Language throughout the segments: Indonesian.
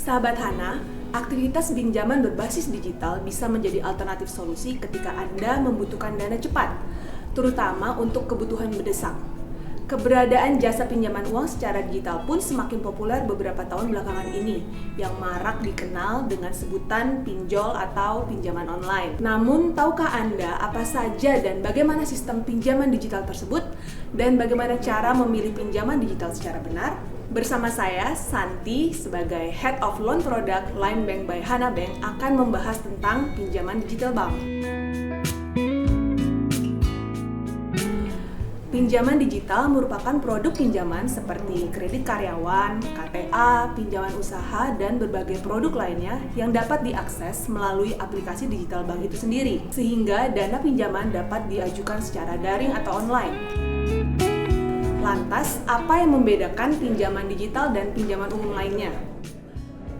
Sahabat Hana, aktivitas pinjaman berbasis digital bisa menjadi alternatif solusi ketika Anda membutuhkan dana cepat, terutama untuk kebutuhan mendesak. Keberadaan jasa pinjaman uang secara digital pun semakin populer beberapa tahun belakangan ini, yang marak dikenal dengan sebutan pinjol atau pinjaman online. Namun, tahukah Anda apa saja dan bagaimana sistem pinjaman digital tersebut, dan bagaimana cara memilih pinjaman digital secara benar? Bersama saya, Santi, sebagai Head of Loan Product Line Bank by Hana Bank akan membahas tentang pinjaman digital bank. Pinjaman digital merupakan produk pinjaman seperti kredit karyawan, KTA, pinjaman usaha, dan berbagai produk lainnya yang dapat diakses melalui aplikasi digital bank itu sendiri, sehingga dana pinjaman dapat diajukan secara daring atau online. Lantas, apa yang membedakan pinjaman digital dan pinjaman umum lainnya?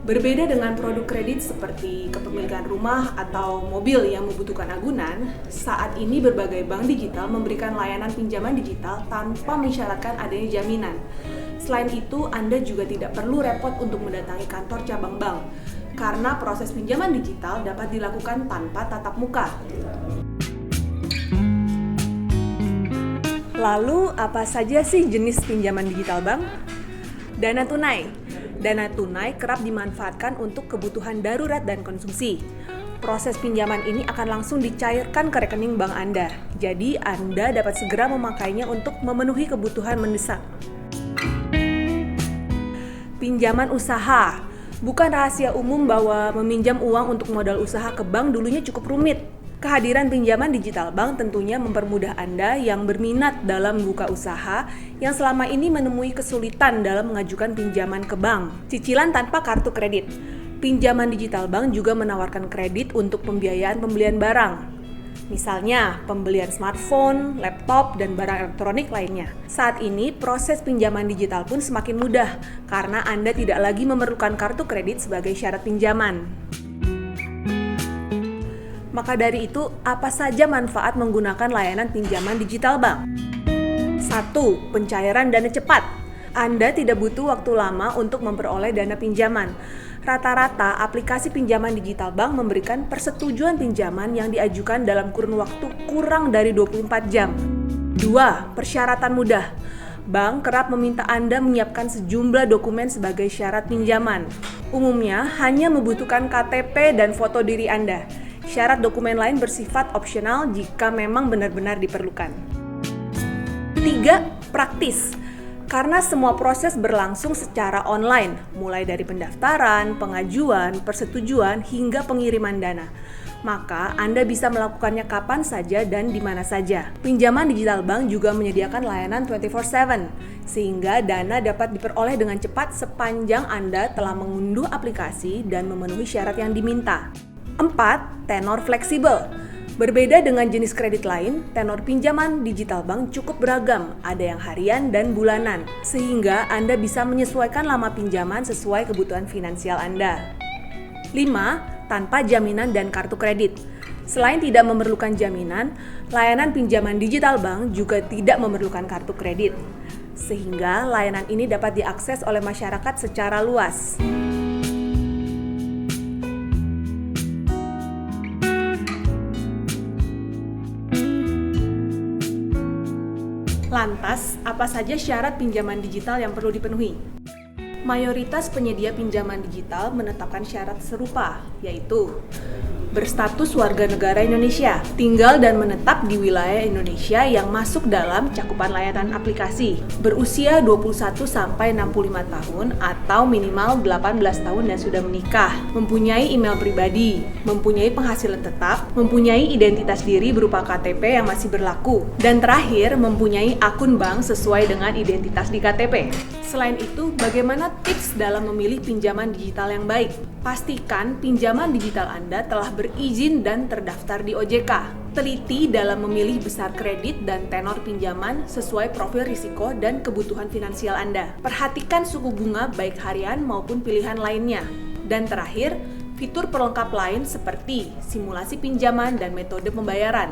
Berbeda dengan produk kredit seperti kepemilikan rumah atau mobil yang membutuhkan agunan, saat ini berbagai bank digital memberikan layanan pinjaman digital tanpa mensyaratkan adanya jaminan. Selain itu, Anda juga tidak perlu repot untuk mendatangi kantor cabang bank, karena proses pinjaman digital dapat dilakukan tanpa tatap muka. Lalu, apa saja sih jenis pinjaman digital bank? Dana tunai. Dana tunai kerap dimanfaatkan untuk kebutuhan darurat dan konsumsi. Proses pinjaman ini akan langsung dicairkan ke rekening bank Anda. Jadi, Anda dapat segera memakainya untuk memenuhi kebutuhan mendesak. Pinjaman usaha. Bukan rahasia umum bahwa meminjam uang untuk modal usaha ke bank dulunya cukup rumit. Kehadiran pinjaman digital bank tentunya mempermudah Anda yang berminat dalam membuka usaha yang selama ini menemui kesulitan dalam mengajukan pinjaman ke bank. Cicilan tanpa kartu kredit. Pinjaman digital bank juga menawarkan kredit untuk pembiayaan pembelian barang. Misalnya, pembelian smartphone, laptop, dan barang elektronik lainnya. Saat ini, proses pinjaman digital pun semakin mudah karena Anda tidak lagi memerlukan kartu kredit sebagai syarat pinjaman. Maka dari itu, apa saja manfaat menggunakan layanan pinjaman digital bank? 1. Pencairan dana cepat. Anda tidak butuh waktu lama untuk memperoleh dana pinjaman. Rata-rata, aplikasi pinjaman digital bank memberikan persetujuan pinjaman yang diajukan dalam kurun waktu kurang dari 24 jam. 2. Persyaratan mudah. Bank kerap meminta Anda menyiapkan sejumlah dokumen sebagai syarat pinjaman. Umumnya, hanya membutuhkan KTP dan foto diri Anda. Syarat dokumen lain bersifat opsional jika memang benar-benar diperlukan. 3. Praktis. Karena semua proses berlangsung secara online, mulai dari pendaftaran, pengajuan, persetujuan, hingga pengiriman dana. Maka Anda bisa melakukannya kapan saja dan di mana saja. Pinjaman digital bank juga menyediakan layanan 24/7, sehingga dana dapat diperoleh dengan cepat sepanjang Anda telah mengunduh aplikasi dan memenuhi syarat yang diminta. 4. Tenor fleksibel. Berbeda dengan jenis kredit lain, tenor pinjaman digital bank cukup beragam, ada yang harian dan bulanan, sehingga Anda bisa menyesuaikan lama pinjaman sesuai kebutuhan finansial Anda. 5. Tanpa jaminan dan kartu kredit. Selain tidak memerlukan jaminan, layanan pinjaman digital bank juga tidak memerlukan kartu kredit, sehingga layanan ini dapat diakses oleh masyarakat secara luas. Lantas, apa saja syarat pinjaman digital yang perlu dipenuhi? Mayoritas penyedia pinjaman digital menetapkan syarat serupa, yaitu berstatus warga negara Indonesia, tinggal dan menetap di wilayah Indonesia yang masuk dalam cakupan layanan aplikasi, berusia 21 sampai 65 tahun atau minimal 18 tahun dan sudah menikah, mempunyai email pribadi, mempunyai penghasilan tetap, mempunyai identitas diri berupa KTP yang masih berlaku, dan terakhir mempunyai akun bank sesuai dengan identitas di KTP. Selain itu, bagaimana tips dalam memilih pinjaman digital yang baik? Pastikan pinjaman digital Anda telah berizin dan terdaftar di OJK. Teliti dalam memilih besar kredit dan tenor pinjaman sesuai profil risiko dan kebutuhan finansial Anda. Perhatikan suku bunga baik harian maupun pilihan lainnya. Dan terakhir, fitur pelengkap lain seperti simulasi pinjaman dan metode pembayaran.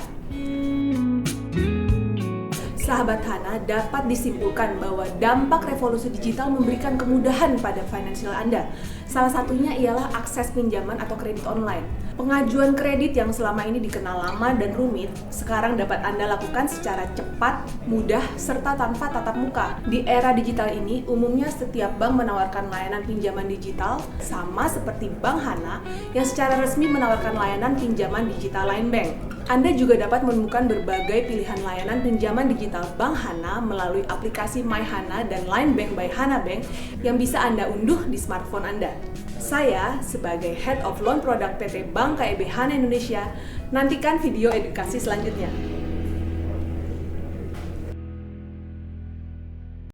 Sahabat Hana, dapat disimpulkan bahwa dampak revolusi digital memberikan kemudahan pada finansial Anda. Salah satunya ialah akses pinjaman atau kredit online. Pengajuan kredit yang selama ini dikenal lama dan rumit, sekarang dapat Anda lakukan secara cepat, mudah, serta tanpa tatap muka. Di era digital ini, umumnya setiap bank menawarkan layanan pinjaman digital, sama seperti Bank Hana yang secara resmi menawarkan layanan pinjaman digital Line Bank. Anda juga dapat menemukan berbagai pilihan layanan pinjaman digital Bank Hana melalui aplikasi My Hana dan Line Bank by Hana Bank yang bisa Anda unduh di smartphone Anda. Saya, sebagai Head of Loan Product PT Bank KEB Hana Indonesia, nantikan video edukasi selanjutnya.